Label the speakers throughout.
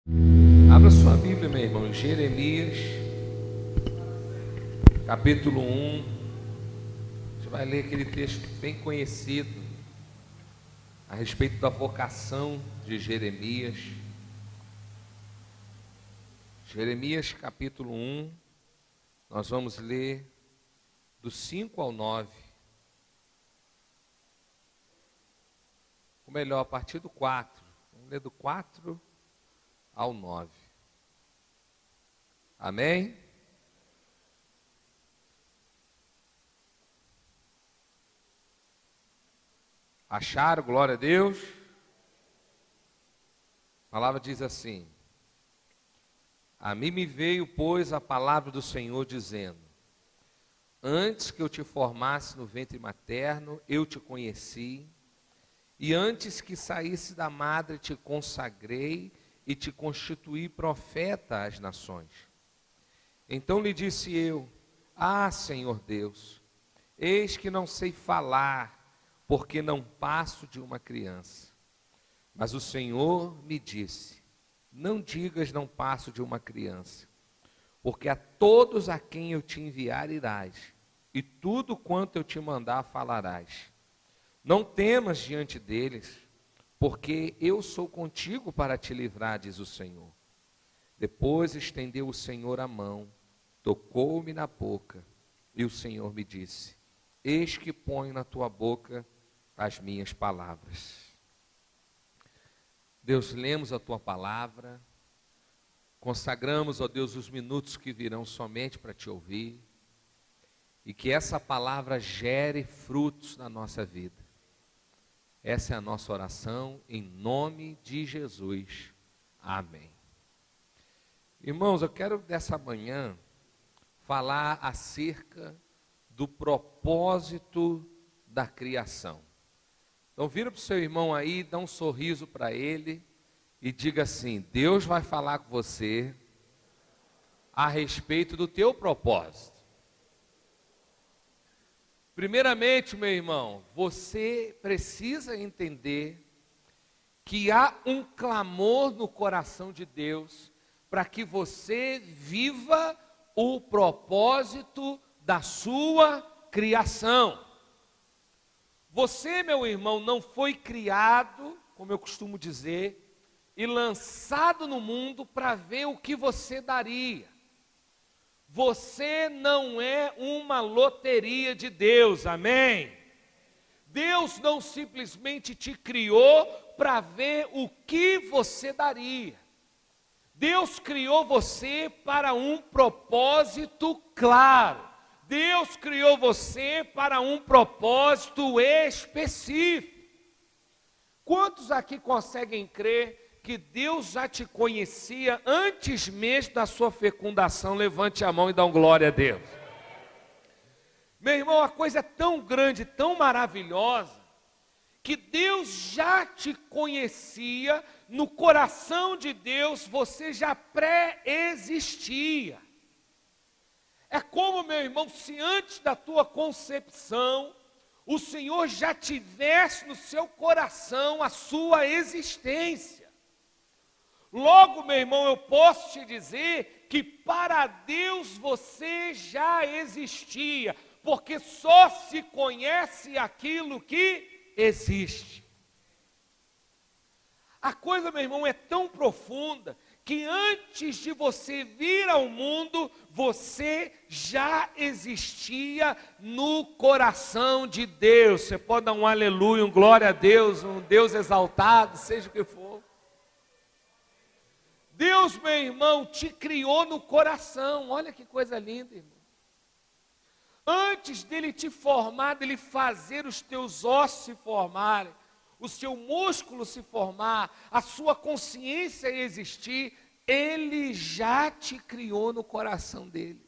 Speaker 1: Abra sua Bíblia, meu irmão, em Jeremias, capítulo 1. A gente vai ler aquele texto bem conhecido a respeito da vocação de Jeremias. Jeremias, capítulo 1, nós vamos ler do 5 ao 9. Ou melhor, a partir do 4. Vamos ler do 4 ao 9. Amém? Acharam? Glória a Deus. A palavra diz assim: a mim me veio, pois, a palavra do Senhor dizendo: antes que eu te formasse no ventre materno, eu te conheci, e antes que saísse da madre te consagrei e te constituí profeta às nações. Então lhe disse eu: ah, Senhor Deus, eis que não sei falar, porque não passo de uma criança. Mas o Senhor me disse: não digas não passo de uma criança, porque a todos a quem eu te enviar irás, e tudo quanto eu te mandar falarás. Não temas diante deles, porque eu sou contigo para te livrar, diz o Senhor. Depois estendeu o Senhor a mão, tocou-me na boca, e o Senhor me disse: eis que ponho na tua boca as minhas palavras. Deus, lemos a tua palavra, consagramos, ó Deus, os minutos que virão somente para te ouvir, e que essa palavra gere frutos na nossa vida. Essa é a nossa oração, em nome de Jesus. Amém. Irmãos, eu quero dessa manhã falar acerca do propósito da criação. Então vira para o seu irmão aí, dá um sorriso para ele e diga assim: Deus vai falar com você a respeito do teu propósito. Primeiramente, meu irmão, você precisa entender que há um clamor no coração de Deus para que você viva o propósito da sua criação. Você, meu irmão, não foi criado, como eu costumo dizer, e lançado no mundo para ver o que você daria. Você não é uma loteria de Deus, amém? Deus não simplesmente te criou para ver o que você daria. Deus criou você para um propósito claro. Deus criou você para um propósito específico. Quantos aqui conseguem crer que Deus já te conhecia antes mesmo da sua fecundação? Levante a mão e dá um glória a Deus. Meu irmão, a coisa é tão grande, tão maravilhosa, que Deus já te conhecia, no coração de Deus você já pré-existia. É como, meu irmão, se antes da tua concepção, o Senhor já tivesse no seu coração a sua existência. Logo, meu irmão, eu posso te dizer que para Deus você já existia, porque só se conhece aquilo que existe. A coisa, meu irmão, é tão profunda que antes de você vir ao mundo, você já existia no coração de Deus. Você pode dar um aleluia, um glória a Deus, um Deus exaltado, seja o que for. Deus, meu irmão, te criou no coração. Olha que coisa linda, irmão. Antes dele te formar, dele fazer os teus ossos se formarem, o seu músculo se formar, a sua consciência existir, ele já te criou no coração dele.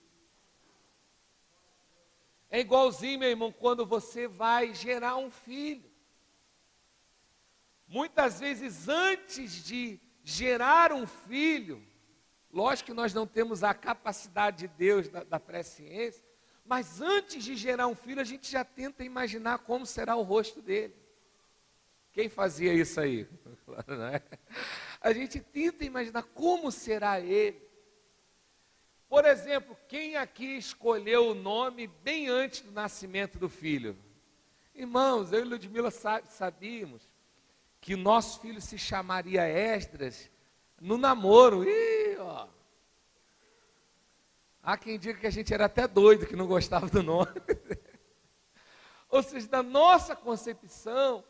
Speaker 1: É igualzinho, meu irmão, quando você vai gerar um filho. Muitas vezes, antes de gerar um filho, lógico que nós não temos a capacidade de Deus da presciência, mas antes de gerar um filho, a gente já tenta imaginar como será o rosto dele. Quem fazia isso aí? Não é? A gente tenta imaginar como será ele. Por exemplo, quem aqui escolheu o nome bem antes do nascimento do filho? Irmãos, eu e Ludmila sabíamos que o nosso filho se chamaria Esdras no namoro. Ih, ó. Há quem diga que a gente era até doido, que não gostava do nome. Ou seja, na nossa concepção,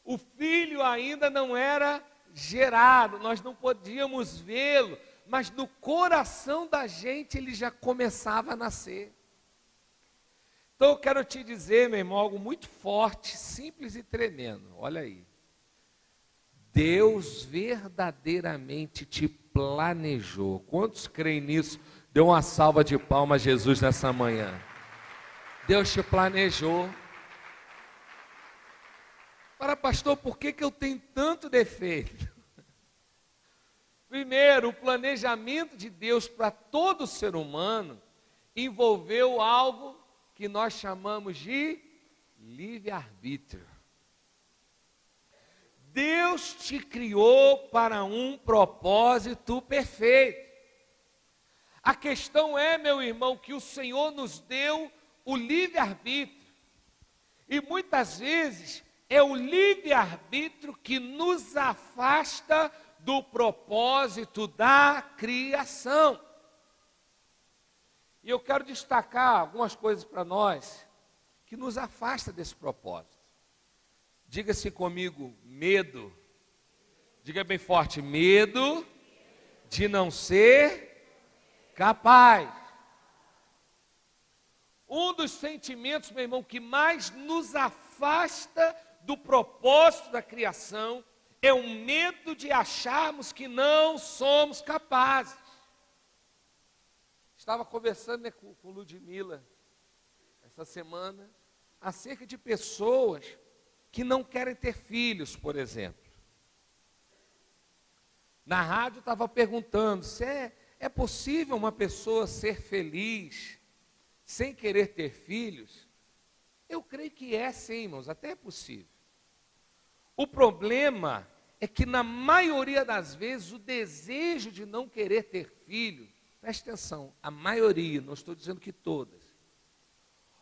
Speaker 1: o filho ainda não era gerado, nós não podíamos vê-lo, mas no coração da gente ele já começava a nascer. Então eu quero te dizer, meu irmão, algo muito forte, simples e tremendo. Olha aí. Deus verdadeiramente te planejou. Quantos creem nisso? Dê uma salva de palmas a Jesus nessa manhã. Deus te planejou. Para, pastor, por que eu tenho tanto defeito? Primeiro, o planejamento de Deus para todo ser humano envolveu algo que nós chamamos de livre-arbítrio. Deus te criou para um propósito perfeito. A questão é, meu irmão, que o Senhor nos deu o livre-arbítrio. E muitas vezes é o livre-arbítrio que nos afasta do propósito da criação. E eu quero destacar algumas coisas para nós que nos afasta desse propósito. Diga-se comigo, medo. Diga bem forte, medo de não ser capaz. Um dos sentimentos, meu irmão, que mais nos afasta do propósito da criação é o medo de acharmos que não somos capazes. Estava conversando com Ludmila essa semana acerca de pessoas que não querem ter filhos, por exemplo. Na rádio estava perguntando se é possível uma pessoa ser feliz sem querer ter filhos. Eu creio que é sim, irmãos, até é possível. O problema é que na maioria das vezes o desejo de não querer ter filho, preste atenção, a maioria, não estou dizendo que todas,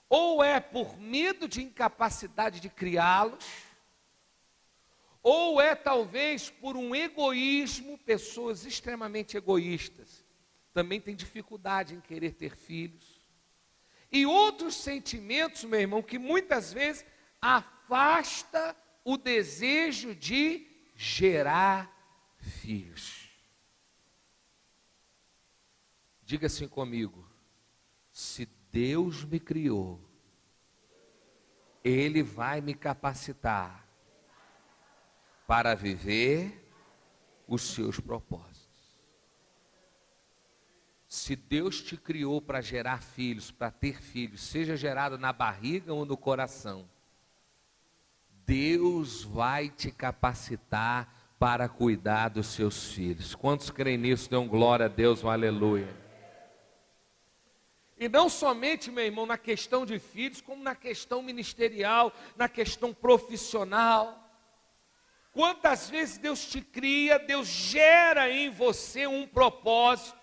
Speaker 1: ou é por medo de incapacidade de criá-los, ou é talvez por um egoísmo, pessoas extremamente egoístas, também têm dificuldade em querer ter filhos, e outros sentimentos, meu irmão, que muitas vezes afasta o desejo de gerar filhos. Diga assim comigo, se Deus me criou, Ele vai me capacitar para viver os seus propósitos. Se Deus te criou para gerar filhos, para ter filhos, seja gerado na barriga ou no coração, Deus vai te capacitar para cuidar dos seus filhos. Quantos creem nisso? Dão glória a Deus, um aleluia. E não somente, meu irmão, na questão de filhos, como na questão ministerial, na questão profissional. Quantas vezes Deus te cria, Deus gera em você um propósito,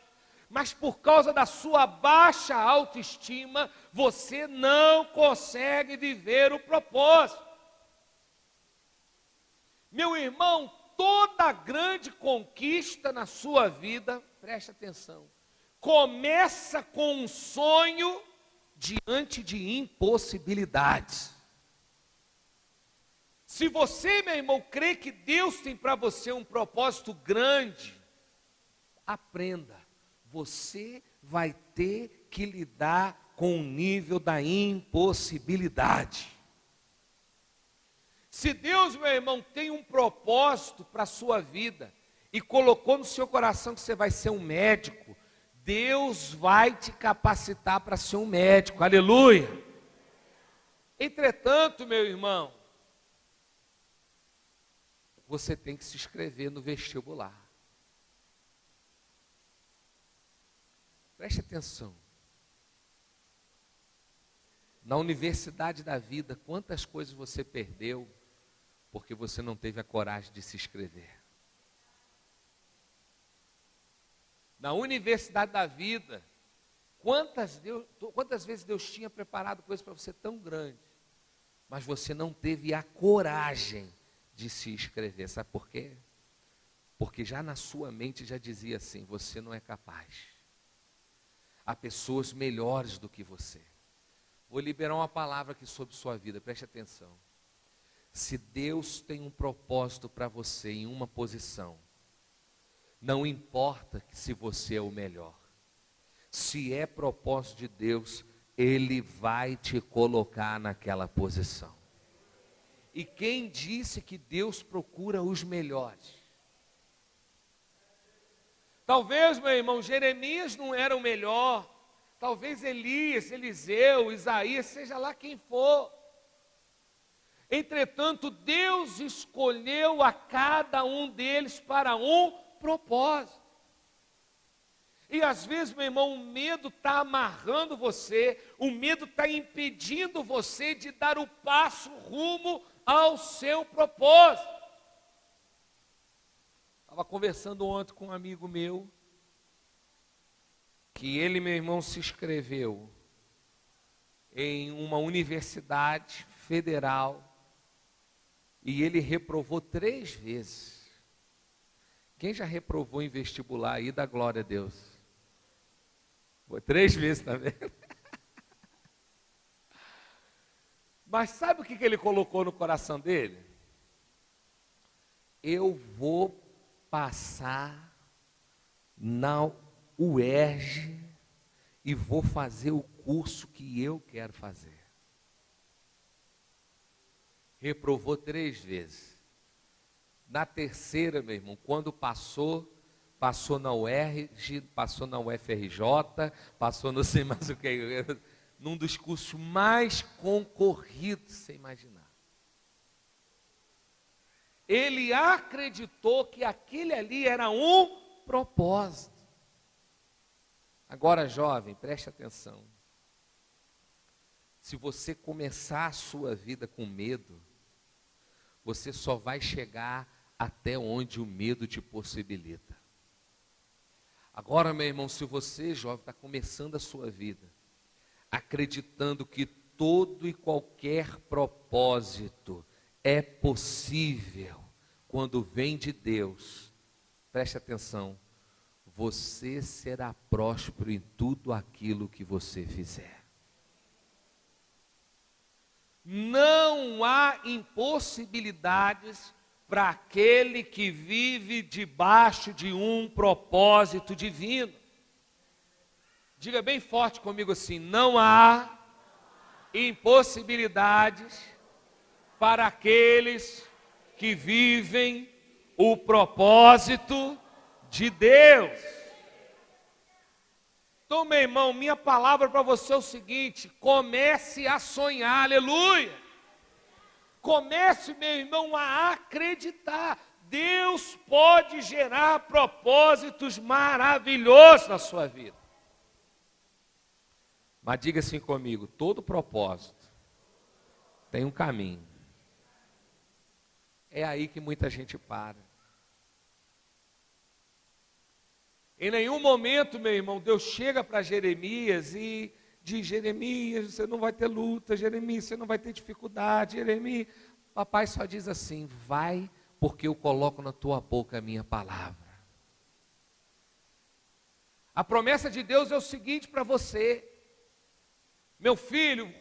Speaker 1: mas por causa da sua baixa autoestima, você não consegue viver o propósito. Meu irmão, toda grande conquista na sua vida, preste atenção, começa com um sonho diante de impossibilidades. Se você, meu irmão, crê que Deus tem para você um propósito grande, aprenda, você vai ter que lidar com o nível da impossibilidade. Se Deus, meu irmão, tem um propósito para a sua vida e colocou no seu coração que você vai ser um médico, Deus vai te capacitar para ser um médico, aleluia. Entretanto, meu irmão, você tem que se inscrever no vestibular. Preste atenção. Na universidade da vida, quantas coisas você perdeu porque você não teve a coragem de se inscrever? na universidade da vida, quantas vezes Deus tinha preparado coisas para você tão grande, mas você não teve a coragem de se inscrever. Sabe por quê? Porque já na sua mente já dizia assim: você não é capaz. Há pessoas melhores do que você. Vou liberar uma palavra aqui sobre sua vida, preste atenção. Se Deus tem um propósito para você em uma posição, não importa se você é o melhor. Se é propósito de Deus, Ele vai te colocar naquela posição. E quem disse que Deus procura os melhores? Talvez, meu irmão, Jeremias não era o melhor. Talvez Elias, Eliseu, Isaías, seja lá quem for. Entretanto, Deus escolheu a cada um deles para um propósito. E às vezes, meu irmão, o medo está amarrando você, o medo está impedindo você de dar o passo rumo ao seu propósito. Estava conversando ontem com um amigo meu, que ele, meu irmão, se inscreveu em uma universidade federal e ele reprovou 3 vezes. Quem já reprovou em vestibular aí, dá glória a Deus? Foi 3 vezes, tá vendo? Mas sabe o que ele colocou no coração dele? Eu vou passar na UERJ e vou fazer o curso que eu quero fazer. Reprovou 3 vezes. Na terceira, meu irmão, quando passou na UERJ, passou na UFRJ, passou não sei mais o que, num dos cursos mais concorridos, você imaginar. Ele acreditou que aquele ali era um propósito. Agora, jovem, preste atenção. Se você começar a sua vida com medo, você só vai chegar até onde o medo te possibilita. Agora, meu irmão, se você, jovem, está começando a sua vida, acreditando que todo e qualquer propósito é possível quando vem de Deus, preste atenção, você será próspero em tudo aquilo que você fizer. Não há impossibilidades para aquele que vive debaixo de um propósito divino. Diga bem forte comigo assim: não há impossibilidades para aqueles que vivem o propósito de Deus. Então, meu irmão, minha palavra para você é o seguinte: comece a sonhar, aleluia. Comece, meu irmão, a acreditar. Deus pode gerar propósitos maravilhosos na sua vida. Mas diga assim comigo: todo propósito tem um caminho. É aí que muita gente para. Em nenhum momento, meu irmão, Deus chega para Jeremias e diz: Jeremias, você não vai ter luta, Jeremias, você não vai ter dificuldade, Jeremias. Papai só diz assim: vai, porque eu coloco na tua boca a minha palavra. A promessa de Deus é o seguinte para você: meu filho,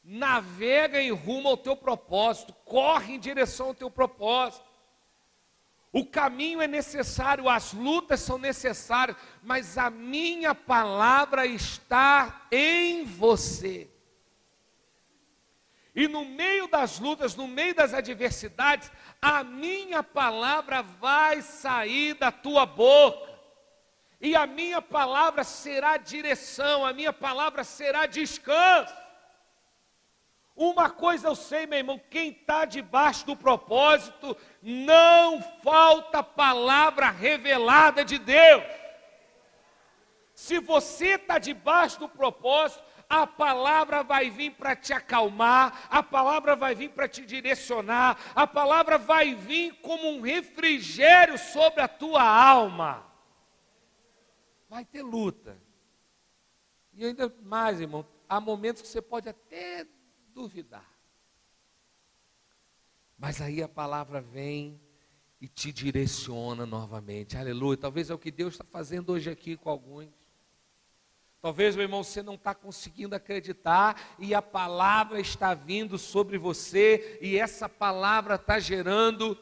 Speaker 1: navega em rumo ao teu propósito, corre em direção ao teu propósito. O caminho é necessário, as lutas são necessárias, mas a minha palavra está em você. E no meio das lutas, no meio das adversidades, a minha palavra vai sair da tua boca. E a minha palavra será direção, a minha palavra será descanso. Uma coisa eu sei, meu irmão: quem está debaixo do propósito, não falta palavra revelada de Deus. Se você está debaixo do propósito, a palavra vai vir para te acalmar, a palavra vai vir para te direcionar, a palavra vai vir como um refrigério sobre a tua alma. vai ter luta. E ainda mais, irmão, há momentos que você pode até duvidar. Mas aí a palavra vem e te direciona novamente. Aleluia. Talvez é o que Deus está fazendo hoje aqui com alguns. Talvez, meu irmão, você não está conseguindo acreditar e a palavra está vindo sobre você e essa palavra está gerando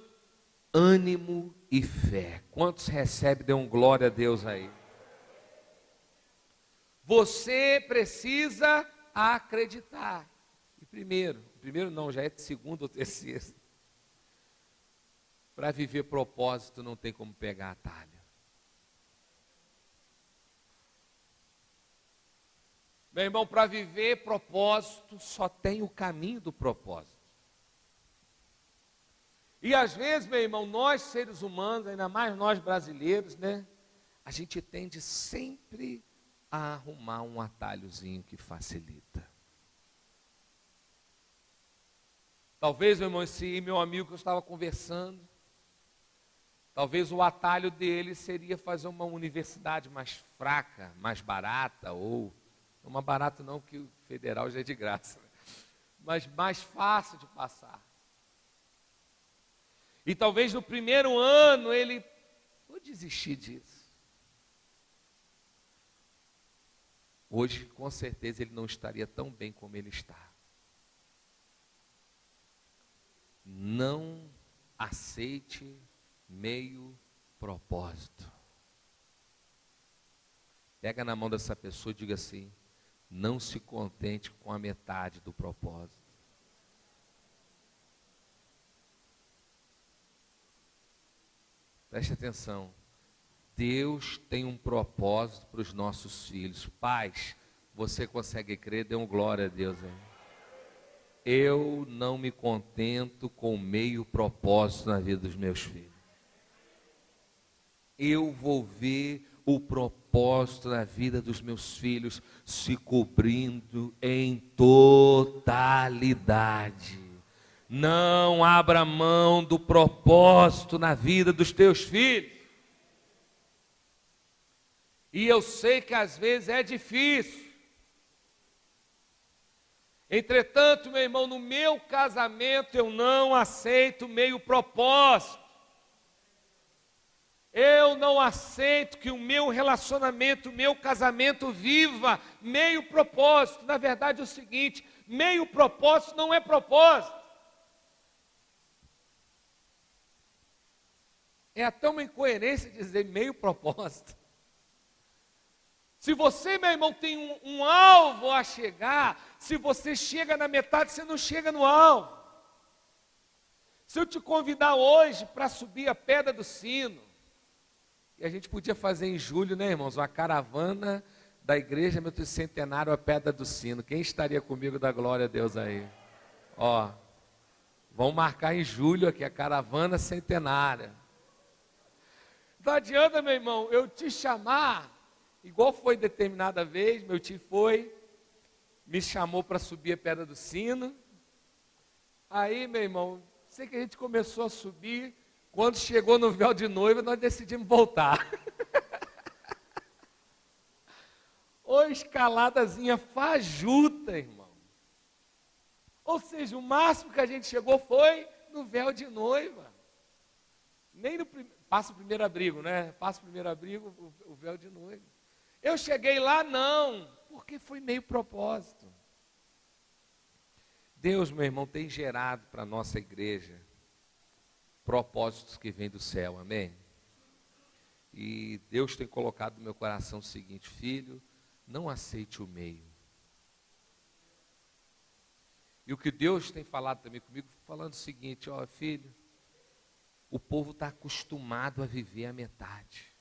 Speaker 1: ânimo e fé. Quantos recebem, dê um glória a Deus aí. Você precisa acreditar. E primeiro não, já é segundo ou terceiro. Para viver propósito não tem como pegar atalho. Meu irmão, para viver propósito só tem o caminho do propósito. E às vezes, meu irmão, nós seres humanos, ainda mais nós brasileiros, né? A gente tende sempre a arrumar um atalhozinho que facilita. Talvez, meu irmão, esse meu amigo que eu estava conversando, talvez o atalho dele seria fazer uma universidade mais fraca, mais barata, ou não mais barata não, que o federal já é de graça, mas mais fácil de passar. E talvez no primeiro ano ele, vou desistir disso. Hoje, com certeza, ele não estaria tão bem como ele está. Não aceite meio propósito. Pega na mão dessa pessoa e diga assim: não se contente com a metade do propósito. Preste atenção. Deus tem um propósito para os nossos filhos. Pais, você consegue crer? Dê um glória a Deus aí. Eu não me contento com meio propósito na vida dos meus filhos. Eu vou ver o propósito na vida dos meus filhos se cobrindo em totalidade. Não abra mão do propósito na vida dos teus filhos. E eu sei que às vezes é difícil. Entretanto, meu irmão, no meu casamento eu não aceito meio propósito. Eu não aceito que o meu relacionamento, o meu casamento viva meio propósito. Na verdade é o seguinte, meio propósito não é propósito. É até uma incoerência dizer meio propósito. Se você, meu irmão, tem um alvo a chegar, se você chega na metade, você não chega no alvo. Se eu te convidar hoje para subir a Pedra do Sino, e a gente podia fazer em julho, né, irmãos, uma caravana da igreja Centenário a Pedra do Sino. Quem estaria comigo? Da glória a Deus aí. Ó, vamos marcar em julho aqui a caravana centenária. Não adianta, meu irmão, eu te chamar, igual foi determinada vez, meu tio foi, me chamou para subir a Pedra do Sino. Aí, meu irmão, sei que a gente começou a subir, quando chegou no véu de noiva, nós decidimos voltar. Ô escaladazinha fajuta, irmão. Ou seja, o máximo que a gente chegou foi no véu de noiva. Nem no passa o primeiro abrigo, né? Passa o primeiro abrigo, o véu de noiva. Eu cheguei lá, não, porque foi meio propósito. Deus, meu irmão, tem gerado para a nossa igreja propósitos que vêm do céu, amém? E Deus tem colocado no meu coração o seguinte: filho, não aceite o meio. E o que Deus tem falado também comigo, falando o seguinte: ó, filho, o povo está acostumado a viver a metade.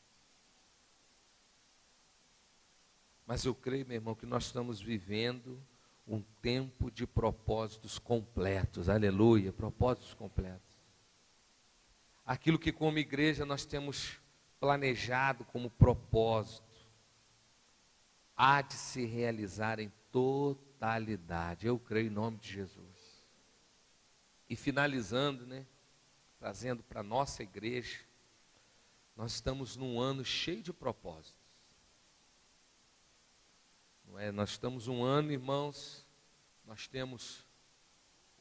Speaker 1: Mas eu creio, meu irmão, que nós estamos vivendo um tempo de propósitos completos, aleluia, propósitos completos. Aquilo que como igreja nós temos planejado como propósito, há de se realizar em totalidade, eu creio em nome de Jesus. E finalizando, né, trazendo para a nossa igreja, nós estamos num ano cheio de propósitos. não é? Nós estamos um ano, irmãos, nós temos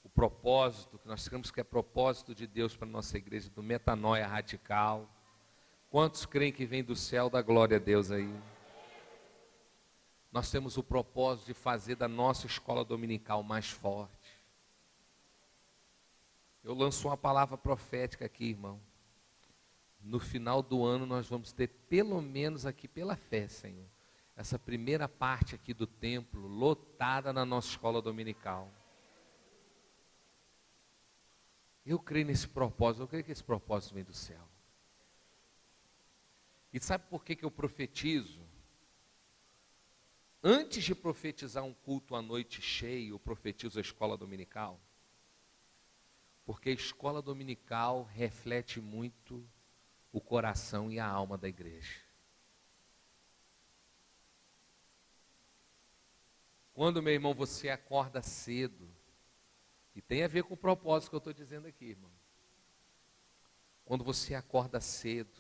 Speaker 1: o propósito, que nós cremos que é propósito de Deus para a nossa igreja, do metanoia radical. Quantos creem que vem do céu da glória a Deus aí? Nós temos o propósito de fazer da nossa escola dominical mais forte. Eu lanço uma palavra profética aqui, irmão. No final do ano nós vamos ter, pelo menos aqui pela fé, Senhor, essa primeira parte aqui do templo lotada na nossa escola dominical. Eu creio nesse propósito, eu creio que esse propósito vem do céu. E sabe por que eu profetizo? Antes de profetizar um culto à noite cheia, eu profetizo a escola dominical. Porque a escola dominical reflete muito o coração e a alma da igreja. Quando, meu irmão, você acorda cedo, e tem a ver com o propósito que eu estou dizendo aqui, irmão. Quando você acorda cedo,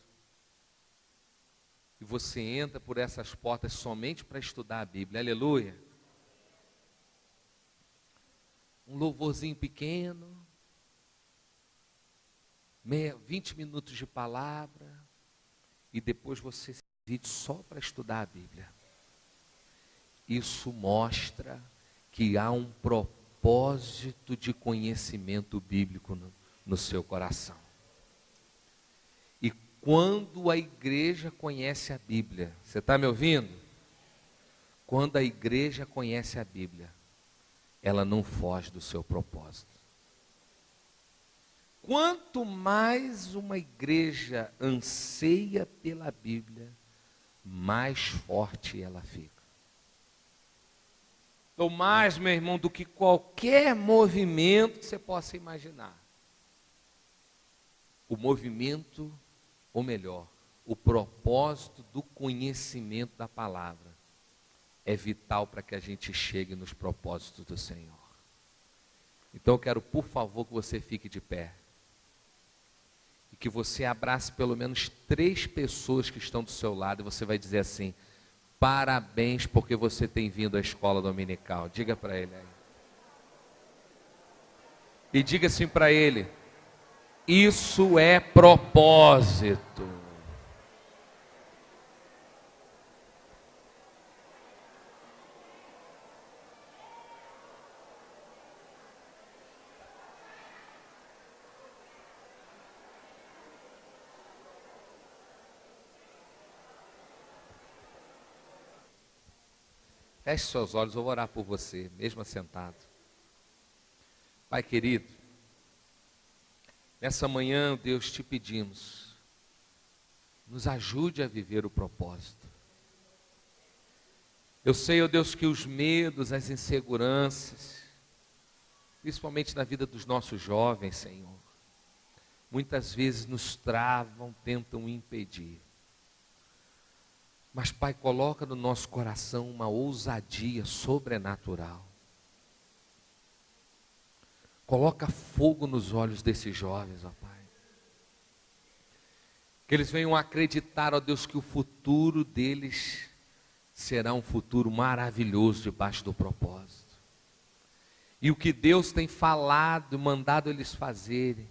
Speaker 1: e você entra por essas portas somente para estudar a Bíblia, aleluia. Um louvorzinho pequeno, 20 minutos de palavra, e depois você se divide só para estudar a Bíblia. Isso mostra que há um propósito de conhecimento bíblico no seu coração. E quando a igreja conhece a Bíblia, você está me ouvindo? Quando a igreja conhece a Bíblia, ela não foge do seu propósito. Quanto mais uma igreja anseia pela Bíblia, mais forte ela fica. Então, mais, meu irmão, do que qualquer movimento que você possa imaginar. O movimento, ou melhor, o propósito do conhecimento da palavra é vital para que a gente chegue nos propósitos do Senhor. Então eu quero, por favor, que você fique de pé. E que você abrace pelo menos 3 pessoas que estão do seu lado e você vai dizer assim: parabéns porque você tem vindo à escola dominical. Diga para ele aí. E diga assim para ele: isso é propósito. Feche seus olhos, eu vou orar por você, mesmo assentado. Pai querido, nessa manhã, Deus, te pedimos, nos ajude a viver o propósito. Eu sei, ó Deus, que os medos, as inseguranças, principalmente na vida dos nossos jovens, Senhor, muitas vezes nos travam, tentam impedir. Mas, Pai, coloca no nosso coração uma ousadia sobrenatural. Coloca fogo nos olhos desses jovens, ó Pai. Que eles venham acreditar, ó Deus, que o futuro deles será um futuro maravilhoso debaixo do propósito. E o que Deus tem falado, mandado eles fazerem,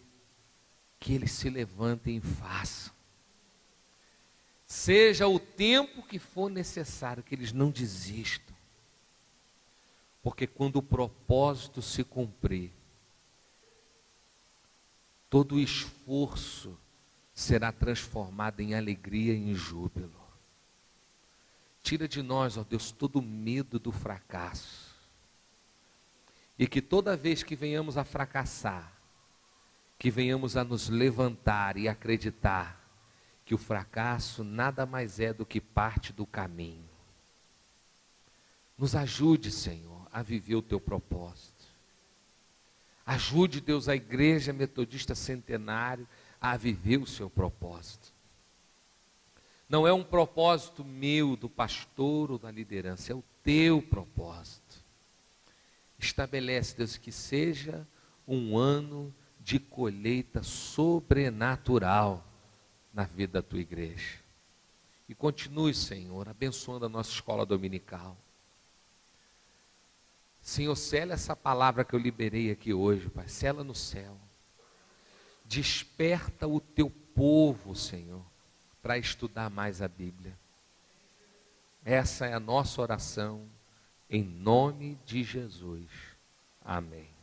Speaker 1: que eles se levantem e façam. Seja o tempo que for necessário, que eles não desistam. Porque quando o propósito se cumprir, todo o esforço será transformado em alegria e em júbilo. Tira de nós, ó Deus, todo o medo do fracasso. E que toda vez que venhamos a fracassar, que venhamos a nos levantar e acreditar que o fracasso nada mais é do que parte do caminho. Nos ajude, Senhor, a viver o teu propósito. Ajude, Deus, a Igreja Metodista Centenário a viver o seu propósito. Não é um propósito meu, do pastor ou da liderança, é o teu propósito. Estabelece, Deus, que seja um ano de colheita sobrenatural na vida da tua igreja. E continue, Senhor, abençoando a nossa escola dominical. Senhor, sela essa palavra que eu liberei aqui hoje, Pai, sela no céu. Desperta o teu povo, Senhor, para estudar mais a Bíblia. Essa é a nossa oração, em nome de Jesus. Amém.